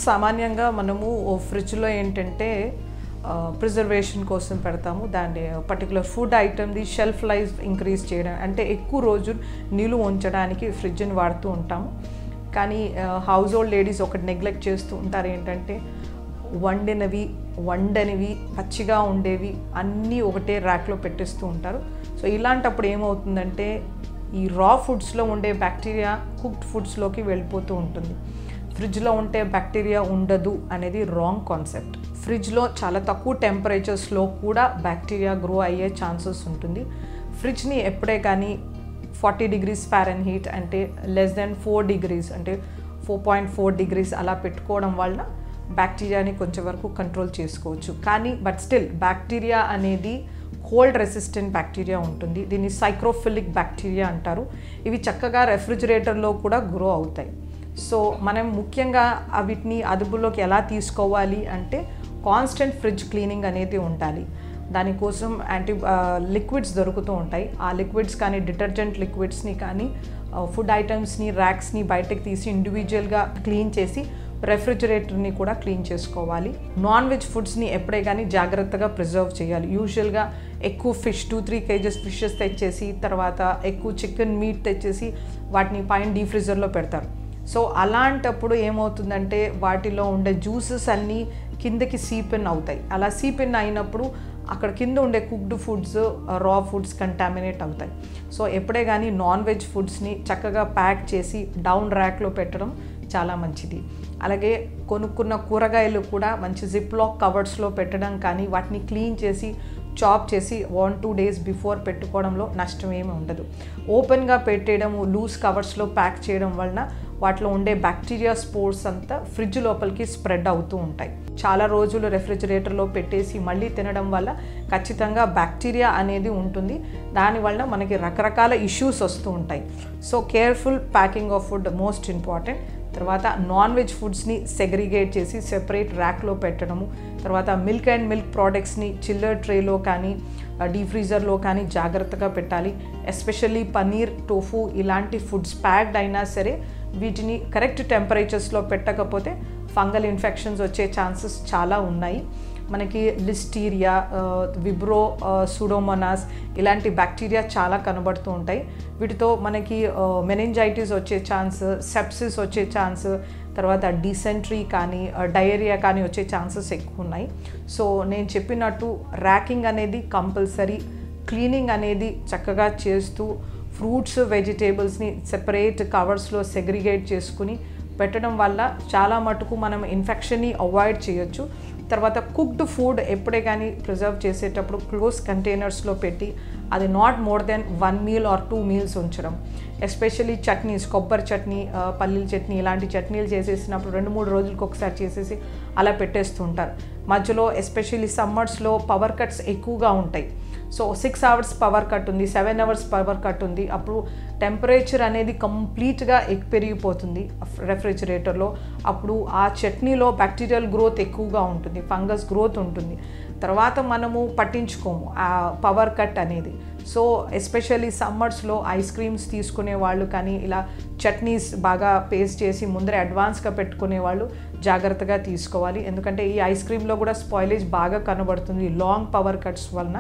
సామాన్యంగా మనము ఫ్రిడ్జ్లో ఏంటంటే ప్రిజర్వేషన్ కోసం పెడతాము. దాన్ని పర్టికులర్ ఫుడ్ ఐటమ్ది షెల్ఫ్ లైఫ్ ఇంక్రీజ్ చేయడం అంటే ఎక్కువ రోజు నిలువ ఉంచడానికి ఫ్రిడ్జ్ని వాడుతూ ఉంటాము. కానీ హౌస్ హోల్డ్ లేడీస్ ఒకటి నెగ్లెక్ట్ చేస్తూ ఉంటారు, ఏంటంటే వండనివి పచ్చిగా ఉండేవి అన్నీ ఒకటే ర్యాక్లో పెట్టేస్తూ ఉంటారు. సో ఇలాంటప్పుడు ఏమవుతుందంటే ఈ రా ఫుడ్స్లో ఉండే బ్యాక్టీరియా కుక్డ్ ఫుడ్స్లోకి వెళ్ళిపోతూ ఉంటుంది. ఫ్రిడ్జ్లో ఉంటే బ్యాక్టీరియా ఉండదు అనేది రాంగ్ కాన్సెప్ట్. ఫ్రిడ్జ్లో చాలా తక్కువ టెంపరేచర్స్లో కూడా బ్యాక్టీరియా గ్రో అయ్యే ఛాన్సెస్ ఉంటుంది. ఫ్రిడ్జ్ని ఎప్పుడే కానీ 40 degrees Fahrenheit అంటే లెస్ దెన్ 4 degrees అంటే 4.4 degrees అలా పెట్టుకోవడం వలన బ్యాక్టీరియాని కొంచెం వరకు కంట్రోల్ చేసుకోవచ్చు. కానీ బట్ స్టిల్ బ్యాక్టీరియా అనేది కోల్డ్ రెసిస్టెంట్ బ్యాక్టీరియా ఉంటుంది. దీన్ని సైక్రోఫిలిక్ బ్యాక్టీరియా అంటారు. ఇవి చక్కగా రెఫ్రిజిరేటర్లో కూడా గ్రో అవుతాయి. సో మనం ముఖ్యంగా వీటిని అదుపులోకి ఎలా తీసుకోవాలి అంటే కాన్స్టెంట్ ఫ్రిడ్జ్ క్లీనింగ్ అనేది ఉండాలి. దానికోసం లిక్విడ్స్ దొరుకుతూ ఉంటాయి. ఆ లిక్విడ్స్ కానీ డిటర్జెంట్ లిక్విడ్స్ని కానీ ఫుడ్ ఐటమ్స్ని ర్యాక్స్ని బయటకు తీసి ఇండివిజువల్గా క్లీన్ చేసి రెఫ్రిజిరేటర్ని కూడా క్లీన్ చేసుకోవాలి. నాన్ వెజ్ ఫుడ్స్ని ఎప్పుడే కానీ జాగ్రత్తగా ప్రిజర్వ్ చేయాలి. యూజువల్గా ఎక్కువ ఫిష్ 2-3 kgs ఫిషెస్ తెచ్చేసి తర్వాత ఎక్కువ చికెన్ మీట్ తెచ్చేసి వాటిని పైన డీఫ్రీజర్లో పెడతారు. సో అలాంటప్పుడు ఏమవుతుందంటే వాటిలో ఉండే జ్యూసెస్ అన్నీ కిందకి సీపెన్ అవుతాయి. అలా సీపెన్ అయినప్పుడు అక్కడ కింద ఉండే కుక్డ్ ఫుడ్స్ రా ఫుడ్స్ కంటామినేట్ అవుతాయి. సో ఎప్పుడే కానీ నాన్ వెజ్ ఫుడ్స్ని చక్కగా ప్యాక్ చేసి డౌన్ ర్యాక్లో పెట్టడం చాలా మంచిది. అలాగే కొనుక్కున్న కూరగాయలు కూడా మంచి జిప్లాక్ కవర్స్లో పెట్టడం కానీ వాటిని క్లీన్ చేసి చాప్ చేసి 1-2 days బిఫోర్ పెట్టుకోవడంలో నష్టం ఏమి ఉండదు. ఓపెన్గా పెట్టేయడము లూజ్ కవర్స్లో ప్యాక్ చేయడం వలన వాటిలో ఉండే బ్యాక్టీరియా స్పోర్స్ అంతా ఫ్రిడ్జ్ లోపలికి స్ప్రెడ్ అవుతూ ఉంటాయి. చాలా రోజులు రెఫ్రిజిరేటర్లో పెట్టేసి మళ్ళీ తినడం వల్ల ఖచ్చితంగా బ్యాక్టీరియా అనేది ఉంటుంది. దానివల్ల మనకి రకరకాల ఇష్యూస్ వస్తూ ఉంటాయి. So careful packing of food most important. తర్వాత నాన్ వెజ్ ఫుడ్స్ని సెగ్రిగేట్ చేసి సెపరేట్ ర్యాక్లో పెట్టడము. తర్వాత మిల్క్ అండ్ మిల్క్ ప్రోడక్ట్స్ని చిల్లర్ ట్రేలో కానీ డీఫ్రీజర్లో కానీ జాగ్రత్తగా పెట్టాలి. ఎస్పెషల్లీ పన్నీర్, టోఫు ఇలాంటి ఫుడ్స్ ప్యాక్డ్ అయినా సరే వీటిని కరెక్ట్ టెంపరేచర్స్లో పెట్టకపోతే ఫంగల్ ఇన్ఫెక్షన్స్ వచ్చే ఛాన్సెస్ చాలా ఉన్నాయి. మనకి లిస్టీరియా, విబ్రో, సూడోమోనాస్ ఇలాంటి బ్యాక్టీరియా చాలా కనబడుతూ ఉంటాయి. వీటితో మనకి మెనింజైటిస్ వచ్చే ఛాన్స్, సెప్సిస్ వచ్చే ఛాన్స్, తర్వాత డిసెంట్రీ కానీ డయేరియా కానీ వచ్చే ఛాన్సెస్ ఎక్కువ ఉన్నాయి. సో నేను చెప్పినట్టు ర్యాకింగ్ అనేది కంపల్సరీ, క్లీనింగ్ అనేది చక్కగా చేస్తూ ఫ్రూట్స్ వెజిటేబుల్స్ని సెపరేట్ కవర్స్లో సెగ్రిగేట్ చేసుకుని పెట్టడం వల్ల చాలా మటుకు మనం ఇన్ఫెక్షన్ని అవాయిడ్ చేయొచ్చు. తర్వాత కుక్డ్ ఫుడ్ ఎప్పుడే కానీ ప్రిజర్వ్ చేసేటప్పుడు క్లోజ్ కంటైనర్స్లో పెట్టి అది not more than 1 meal or 2 meals ఉంచడం. ఎస్పెషల్లీ చట్నీస్, కొబ్బరి చట్నీ, పల్లీల చట్నీ ఇలాంటి చట్నీలు చేసేసినప్పుడు 2-3 రోజులకు ఒకసారి చేసేసి అలా పెట్టేస్తూ ఉంటారు. మధ్యలో ఎస్పెషల్లీ సమ్మర్స్లో పవర్ కట్స్ ఎక్కువగా ఉంటాయి. సో 6 hours పవర్ కట్ ఉంది, 7 hours పవర్ కట్ ఉంది. అప్పుడు టెంపరేచర్ అనేది కంప్లీట్గా పెరిగిపోతుంది రెఫ్రిజిరేటర్లో. అప్పుడు ఆ చట్నీలో బ్యాక్టీరియల్ గ్రోత్ ఎక్కువగా ఉంటుంది, ఫంగస్ గ్రోత్ ఉంటుంది. తర్వాత మనము పట్టించుకోము ఆ పవర్ కట్ అనేది. సో ఎస్పెషల్లీ సమ్మర్స్లో ఐస్ క్రీమ్స్ తీసుకునే వాళ్ళు కానీ ఇలా చట్నీస్ బాగా పేస్ట్ చేసి ముందరే అడ్వాన్స్గా పెట్టుకునే వాళ్ళు జాగ్రత్తగా తీసుకోవాలి. ఎందుకంటే ఈ ఐస్ క్రీమ్లో కూడా స్పాయిలేజ్ బాగా కనబడుతుంది లాంగ్ పవర్ కట్స్ వలన.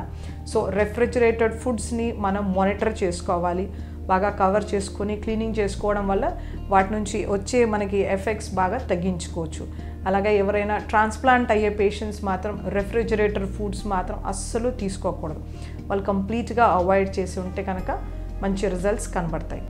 సో రెఫ్రిజిరేటెడ్ ఫుడ్స్ని మనం మానిటర్ చేసుకోవాలి. బాగా కవర్ చేసుకొని క్లీనింగ్ చేసుకోవడం వల్ల వాటి నుంచి వచ్చే మనకి ఎఫెక్ట్స్ బాగా తగ్గించుకోవచ్చు. అలాగే ఎవరైనా ట్రాన్స్ప్లాంట్ అయ్యే పేషెంట్స్ మాత్రం రెఫ్రిజిరేటర్ ఫుడ్స్ మాత్రం అస్సలు తీసుకోకూడదు. వాళ్ళు కంప్లీట్గా అవాయిడ్ చేసి ఉంటే కనుక మంచి రిజల్ట్స్ కనబడతాయి.